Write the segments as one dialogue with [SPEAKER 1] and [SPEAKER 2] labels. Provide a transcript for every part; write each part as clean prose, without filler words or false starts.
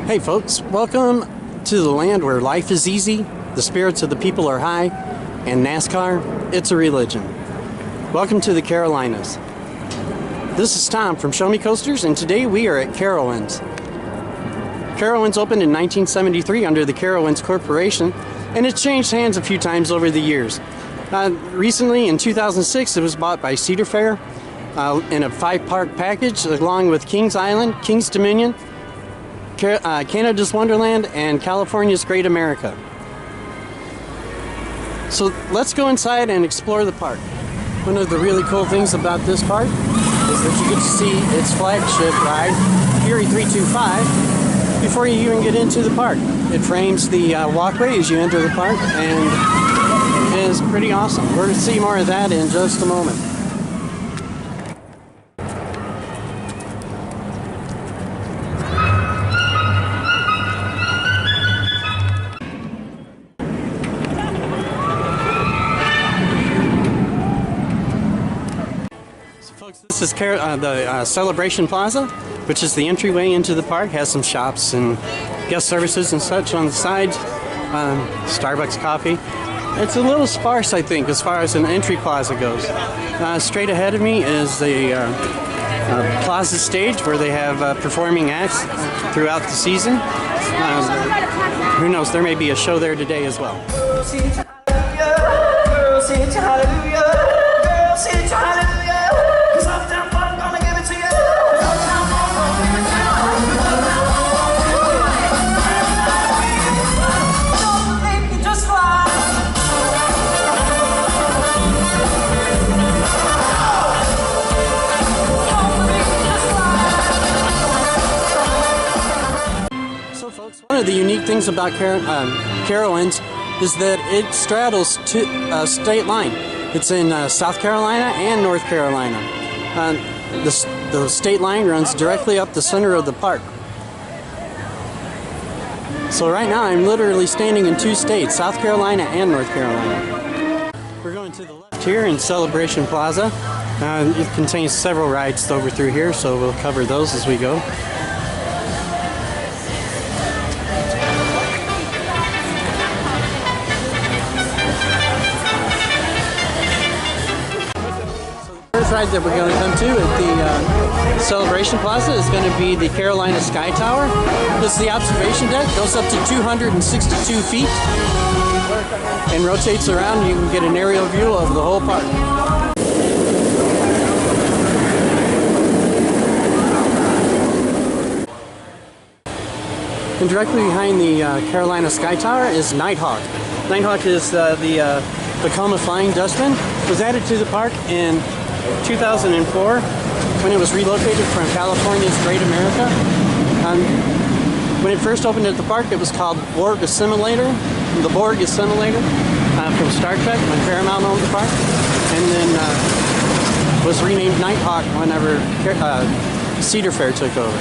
[SPEAKER 1] Hey folks, welcome to the land where life is easy, the spirits of the people are high, and NASCAR, it's a religion. Welcome to the Carolinas. This is Tom from Show Me Coasters, and today we are at Carowinds. Carowinds opened in 1973 under the Carowinds Corporation, and it's changed hands a few times over the years. Recently, in 2006, it was bought by Cedar Fair in a 5-park package, along with Kings Island, Kings Dominion, Canada's Wonderland, and California's Great America. So let's go inside and explore the park. One of the really cool things about this park is that you get to see its flagship ride, Fury 325, before you even get into the park. It frames the walkway as you enter the park, and it is pretty awesome. We're going to see more of that in just a moment. This is the Celebration Plaza, which is the entryway into the park. Has some shops and guest services and such on the sides. Starbucks coffee. It's a little sparse, I think, as far as an entry plaza goes. Straight ahead of me is the Plaza stage, where they have performing acts throughout the season. Who knows, there may be a show there today as well. One of the unique things about Carowinds is that it straddles a state line. It's in South Carolina and North Carolina. The state line runs directly up the center of the park. So right now I'm literally standing in two states, South Carolina and North Carolina. We're going to the left here in Celebration Plaza. It contains several rides over through here, so we'll cover those as we go. Ride that we're going to come to at the Celebration Plaza is going to be the Carolina Sky Tower. This is the observation deck, goes up to 262 feet and rotates around, and you can get an aerial view of the whole park. And directly behind the Carolina Sky Tower is Nighthawk. Nighthawk is the Tacoma Flying Dutchman. It was added to the park in 2004 when it was relocated from California's Great America. When it first opened at the park, it was called the Borg Assimilator from Star Trek when Paramount owned the park, and then was renamed Nighthawk whenever Cedar Fair took over.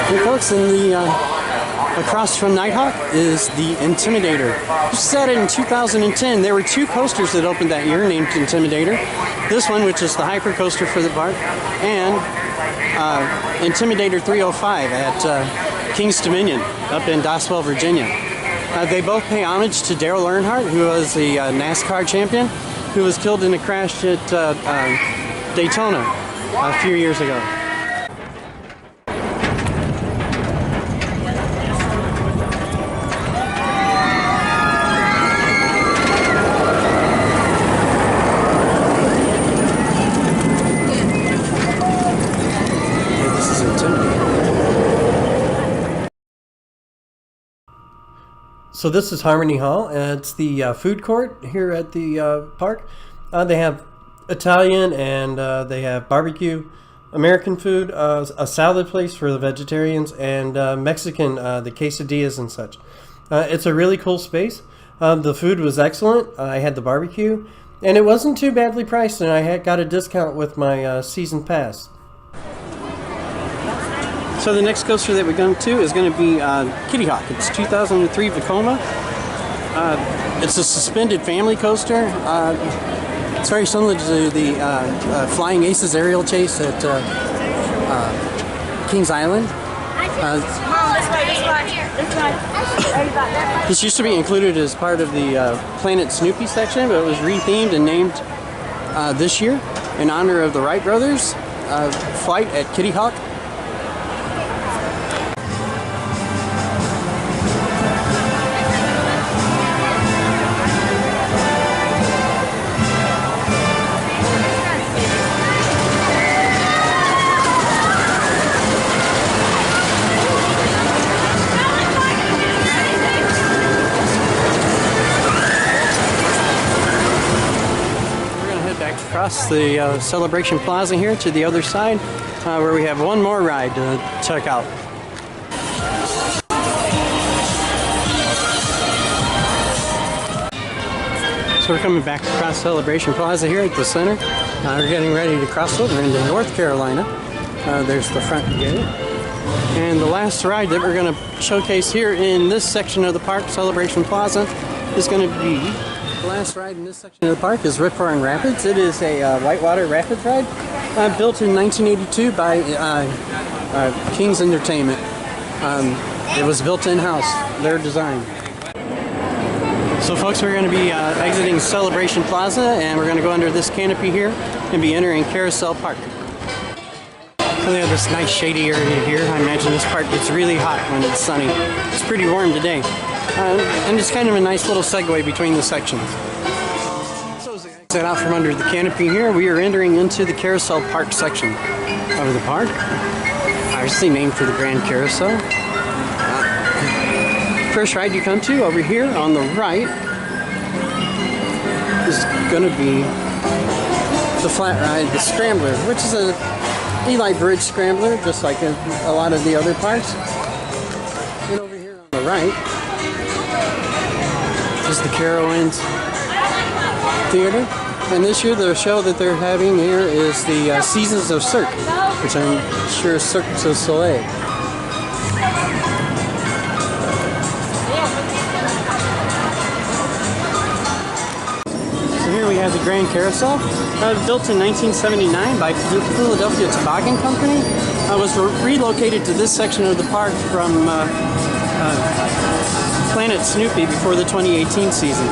[SPEAKER 1] Hey folks, in across from Nighthawk is the Intimidator. This was added in 2010. There were two coasters that opened that year named Intimidator. This one, which is the hyper coaster for the park, and Intimidator 305 at Kings Dominion up in Doswell, Virginia. They both pay homage to Dale Earnhardt, who was the NASCAR champion, who was killed in a crash at Daytona a few years ago. So this is Harmony Hall, and it's the food court here at the park. They have Italian and they have barbecue, American food, a salad place for the vegetarians, and Mexican, the quesadillas and such. It's a really cool space. The food was excellent. I had the barbecue, and it wasn't too badly priced, and I got a discount with my season pass. So the next coaster that we're going to is going to be Kitty Hawk. It's 2003 Vekoma. It's a suspended family coaster. It's very similar to the Flying Aces aerial chase at Kings Island. This used to be included as part of the Planet Snoopy section, but it was rethemed and named this year in honor of the Wright brothers' flight at Kitty Hawk. Across the Celebration Plaza here to the other side, where we have one more ride to check out. So we're coming back across Celebration Plaza here at the center. We're getting ready to cross over into North Carolina. There's the front gate. And the last ride that we're going to showcase here in this section of the park, Celebration Plaza, is going to be the last ride in this section of the park is Rip Roaring Rapids. It is a whitewater rapids ride built in 1982 by King's Entertainment. It was built in-house, their design. So folks, we're going to be exiting Celebration Plaza, and we're going to go under this canopy here and be entering Carousel Park. So they have this nice shady area here. I imagine this part gets really hot when it's sunny. It's pretty warm today. And it's kind of a nice little segue between the sections. So as we exit out from under the canopy here, we are entering into the Carousel Park section of the park. Obviously named for the Grand Carousel. First ride you come to over here on the right is going to be the flat ride, the Scrambler, which is a Eli Bridge Scrambler, just like a lot of the other parks. And over here on the right is the Carowinds Theater, and this year the show that they're having here is the Seasons of Cirque, which I'm sure is Cirque du Soleil. So here we have the Grand Carousel, built in 1979 by Philadelphia Toboggan Company. Was relocated to this section of the park from Planet Snoopy before the 2018 season.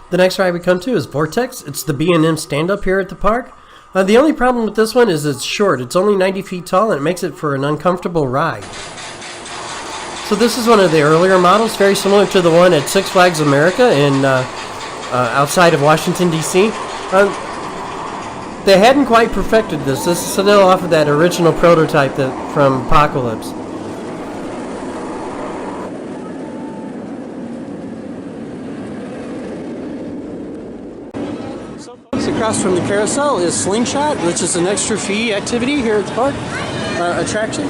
[SPEAKER 2] The next ride we come to is Vortex. It's the B&M stand-up here at the park. The only problem with this one is it's short. It's only 90 feet tall, and it makes it for an uncomfortable ride. So this is one of the earlier models, very similar to the one at Six Flags America in outside of Washington, D.C. They hadn't quite perfected this. This is still off of that original prototype from Apocalypse.
[SPEAKER 1] So folks, across from the carousel is Slingshot, which is an extra fee activity here at the park, attraction.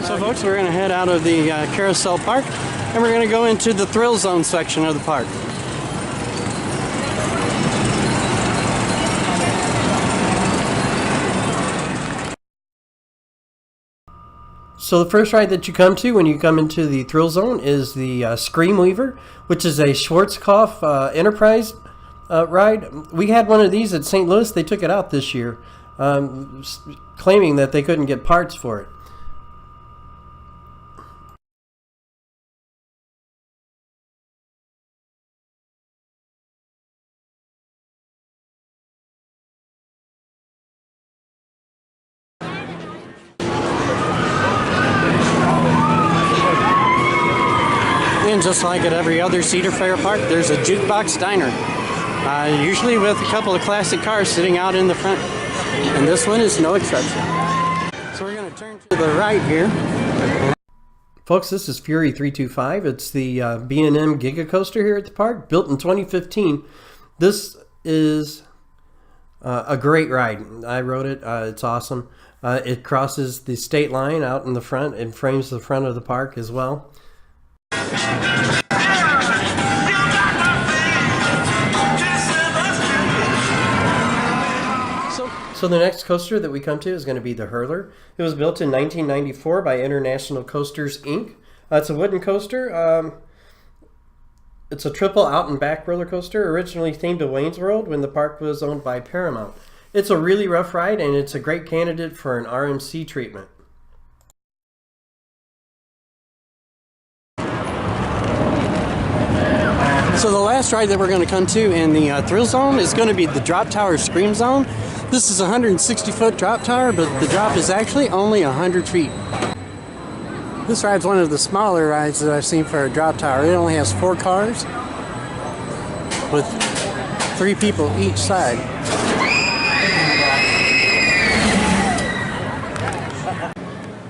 [SPEAKER 1] So folks, we're going to head out of the Carousel Park, and we're going to go into the Thrill Zone section of the park.
[SPEAKER 2] So the first ride that you come to when you come into the Thrill Zone is the Scream Weaver, which is a Schwarzkopf Enterprise ride. We had one of these at St. Louis. They took it out this year, claiming that they couldn't get parts for it.
[SPEAKER 1] And just like at every other Cedar Fair park, there's a jukebox diner, usually with a couple of classic cars sitting out in the front, and this one is no exception. So we're going to turn to the right here.
[SPEAKER 2] Folks, this is Fury 325. It's the B&M Giga Coaster here at the park, built in 2015. This is a great ride. I rode it. It's awesome. It crosses the state line out in the front and frames the front of the park as well. So the next coaster that we come to is going to be the Hurler. It was built in 1994 by International Coasters, Inc. It's a wooden coaster. It's a triple out and back roller coaster, originally themed to Wayne's World when the park was owned by Paramount. It's a really rough ride, and it's a great candidate for an RMC treatment.
[SPEAKER 1] So the last ride that we're going to come to in the thrill zone is going to be the Drop Tower Scream Zone. This is a 160-foot drop tower, but the drop is actually only 100 feet. This ride's one of the smaller rides that I've seen for a drop tower. It only has 4 cars with 3 people each side.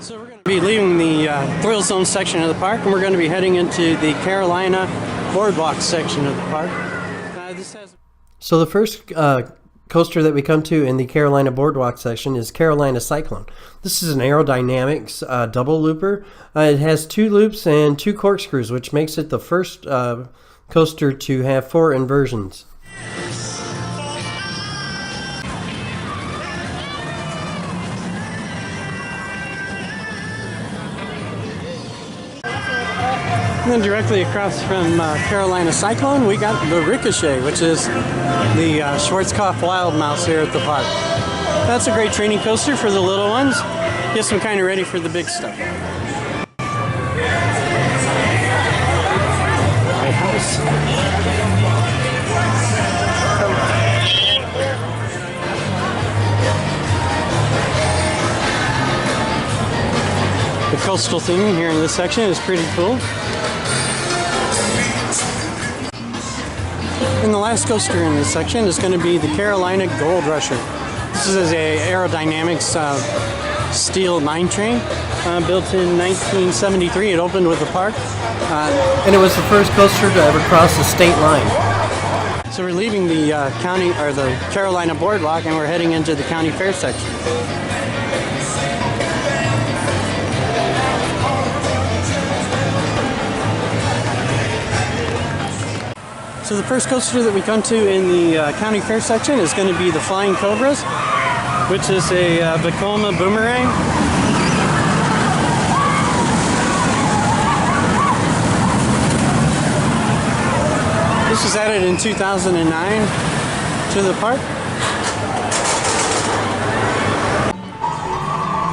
[SPEAKER 1] So we're going to be leaving the thrill zone section of the park, and we're going to be heading into the Carolina Boardwalk section of the park.
[SPEAKER 2] So the first coaster that we come to in the Carolina Boardwalk section is Carolina Cyclone. This is an aerodynamics double looper. It has 2 loops and 2 corkscrews, which makes it the first coaster to have 4 inversions.
[SPEAKER 1] And then directly across from Carolina Cyclone, we got the Ricochet, which is the Schwarzkopf Wild Mouse here at the park. That's a great training coaster for the little ones. Gets them kind of ready for the big stuff. White House. The coastal theme here in this section is pretty cool. And the last coaster in this section is going to be the Carolina Gold Rusher. This is a aerodynamics steel mine train built in 1973. It opened with the park.
[SPEAKER 2] And it was the first coaster to ever cross the state line.
[SPEAKER 1] So we're leaving the county, or the Carolina Boardwalk, and we're heading into the county fair section. So the first coaster that we come to in the county fair section is going to be the Flying Cobras, which is a Vekoma boomerang. This was added in 2009 to the park.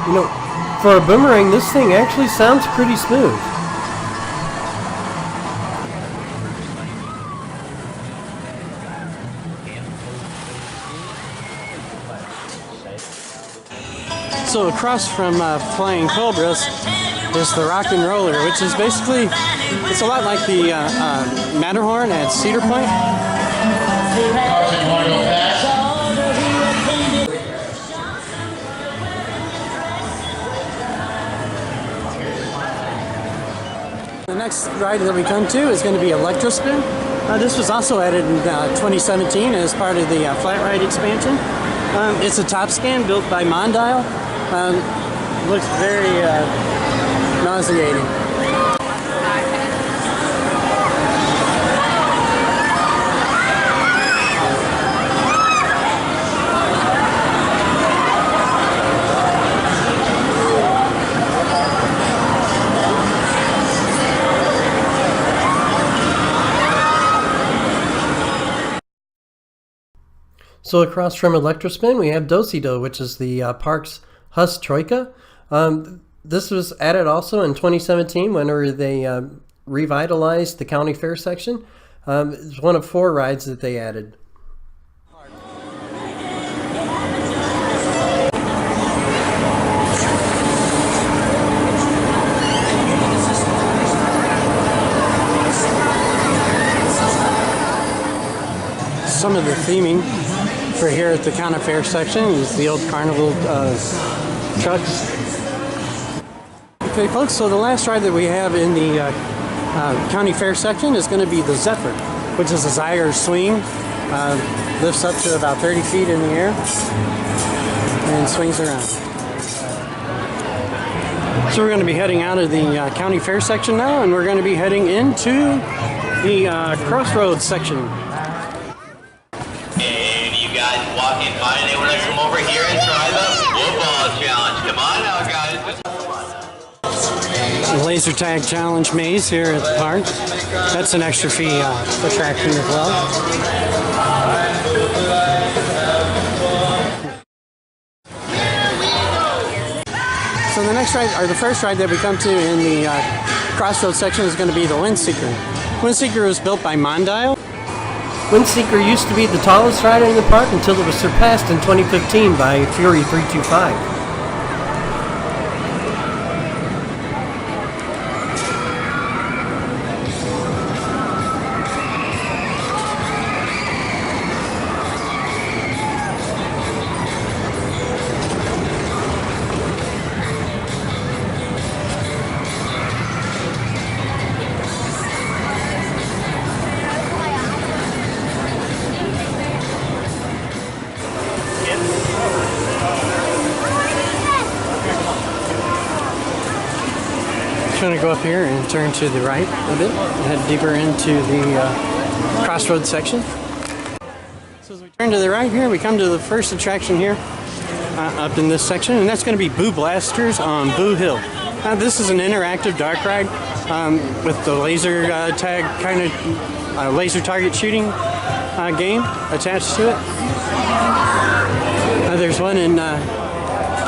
[SPEAKER 2] You know, for a boomerang, this thing actually sounds pretty smooth.
[SPEAKER 1] So across from Flying Cobras is the Rock and Roller, which is basically, it's a lot like the Matterhorn at Cedar Point. The next ride that we come to is going to be Electrospin. This was also added in 2017 as part of the flat ride expansion. It's a top scan built by Mondial. Looks very nauseating.
[SPEAKER 2] So across from Electrospin, we have Do-Si-Do, which is the park's Hus Troika. This was added also in 2017 whenever they revitalized the county fair section. It's one of 4 rides that they added.
[SPEAKER 1] Some of the theming for here at the county fair section is the old carnival trucks. Okay folks, so the last ride that we have in the county fair section is going to be the Zephyr, which is a Zyre swing. Lifts up to about 30 feet in the air and swings around. So we're going to be heading out of the county fair section now, and we're going to be heading into the Crossroads section.
[SPEAKER 3] And you got walking by and they want to come over here and try the football challenge. Come on now, guys.
[SPEAKER 1] Laser tag challenge maze here at the park. That's an extra fee attraction as well. So the next ride, or the first ride that we come to in the Crossroads section is going to be the Windseeker. Windseeker was built by Mondial.
[SPEAKER 2] Windseeker used to be the tallest rider in the park until it was surpassed in 2015 by Fury 325.
[SPEAKER 1] Going to go up here and turn to the right a bit, head deeper into the Crossroads section. So as we turn to the right here, we come to the first attraction here up in this section, and that's going to be Boo Blasters on Boo Hill. This is an interactive dark ride with the laser tag kind of laser target shooting game attached to it. There's one in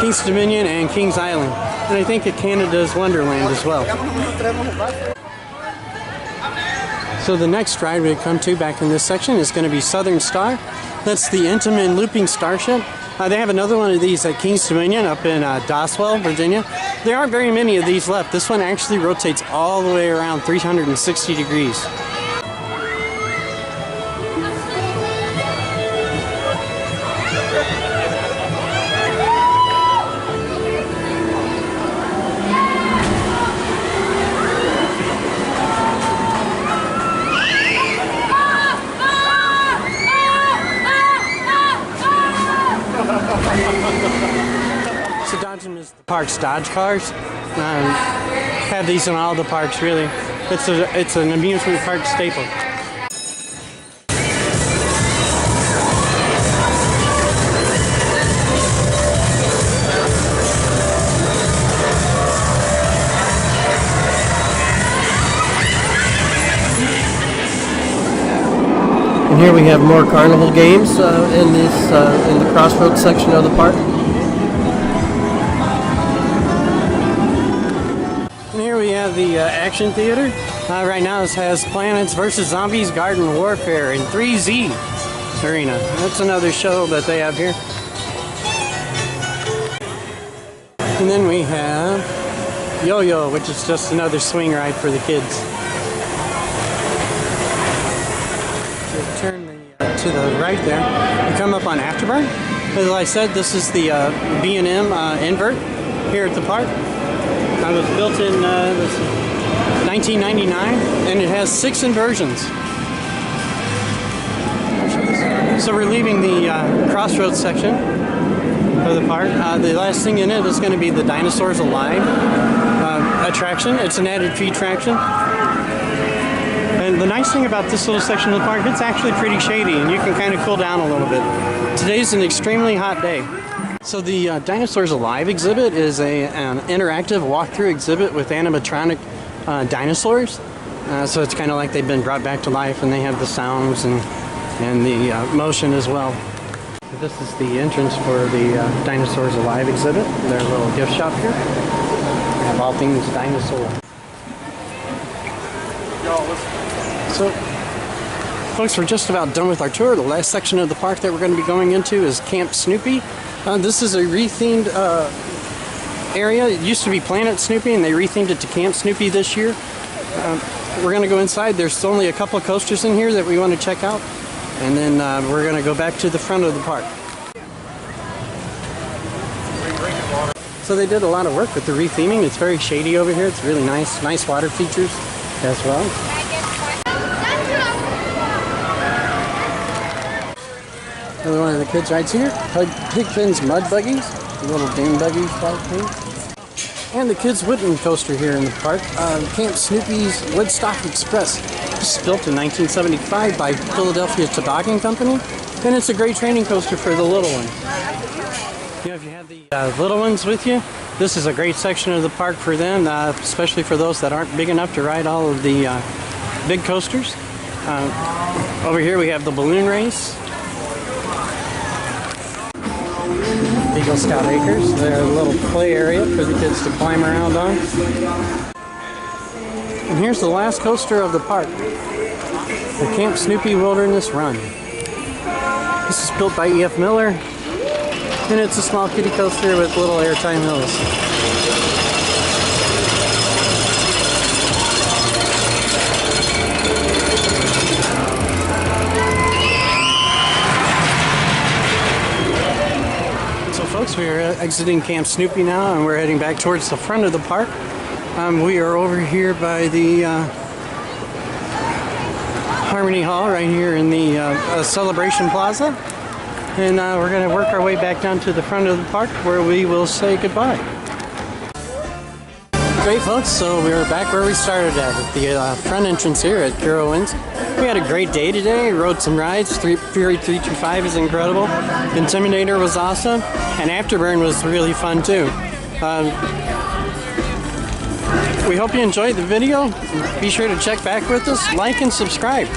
[SPEAKER 1] King's Dominion and King's Island. And I think at Canada's Wonderland as well. So the next ride we come to back in this section is going to be Southern Star. That's the Intamin looping starship. They have another one of these at King's Dominion up in Doswell, Virginia. There aren't very many of these left. This one actually rotates all the way around 360 degrees. So Dodgem is the park's Dodge cars. Have these in all the parks, really. It's an amusement park staple.
[SPEAKER 2] And here we have more carnival games in the Crossroads section of the park.
[SPEAKER 1] And here we have the action theater. Right now this has Planets vs. Zombies Garden Warfare in 3Z Arena. That's another show that they have here. And then we have Yo-Yo, which is just another swing ride for the kids. Turn to the right there. You come up on Afterburn. As I said, this is the B&M invert here at the park. It was built in 1999, and it has 6 inversions. So we're leaving the Crossroads section of the park. The last thing in it is going to be the Dinosaurs Alive attraction. It's an added fee attraction. And the nice thing about this little section of the park, it's actually pretty shady, and you can kind of cool down a little bit. Today's an extremely hot day. So the Dinosaurs Alive exhibit is an interactive walkthrough exhibit with animatronic dinosaurs. So it's kind of like they've been brought back to life, and they have the sounds and the motion as well. This is the entrance for the Dinosaurs Alive exhibit, their little gift shop here. They have all things dinosaur. So, folks, we're just about done with our tour. The last section of the park that we're going to be going into is Camp Snoopy. This is a rethemed area. It used to be Planet Snoopy, and they rethemed it to Camp Snoopy this year. We're going to go inside. There's only a couple of coasters in here that we want to check out, and then we're going to go back to the front of the park. So they did a lot of work with the retheming. It's very shady over here. It's really nice. Nice water features as well. Another one of the kids' rides here. Pigpen's Mud Buggies. Little dune buggies type thing. And the kids' wooden coaster here in the park. Camp Snoopy's Woodstock Express. This was built in 1975 by Philadelphia Toboggan Company. And it's a great training coaster for the little ones. You know, if you have the little ones with you, this is a great section of the park for them, especially for those that aren't big enough to ride all of the big coasters. Over here we have the balloon race. Eagle Scout Acres, their little play area for the kids to climb around on. And here's the last coaster of the park, the Camp Snoopy Wilderness Run. This is built by E.F. Miller, and it's a small kiddie coaster with little airtime hills. So folks, we are exiting Camp Snoopy now, and we're heading back towards the front of the park. We are over here by the Harmony Hall right here in the Celebration Plaza, and we're going to work our way back down to the front of the park where we will say goodbye. Great folks, so we're back where we started at the front entrance here at Carowinds. We had a great day today, rode some rides. Fury 325 is incredible, Intimidator was awesome, and Afterburn was really fun too. We hope you enjoyed the video. Be sure to check back with us, like and subscribe.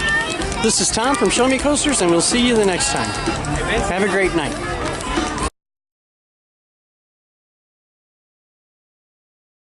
[SPEAKER 1] This is Tom from Show Me Coasters, and we'll see you the next time. Have a great night.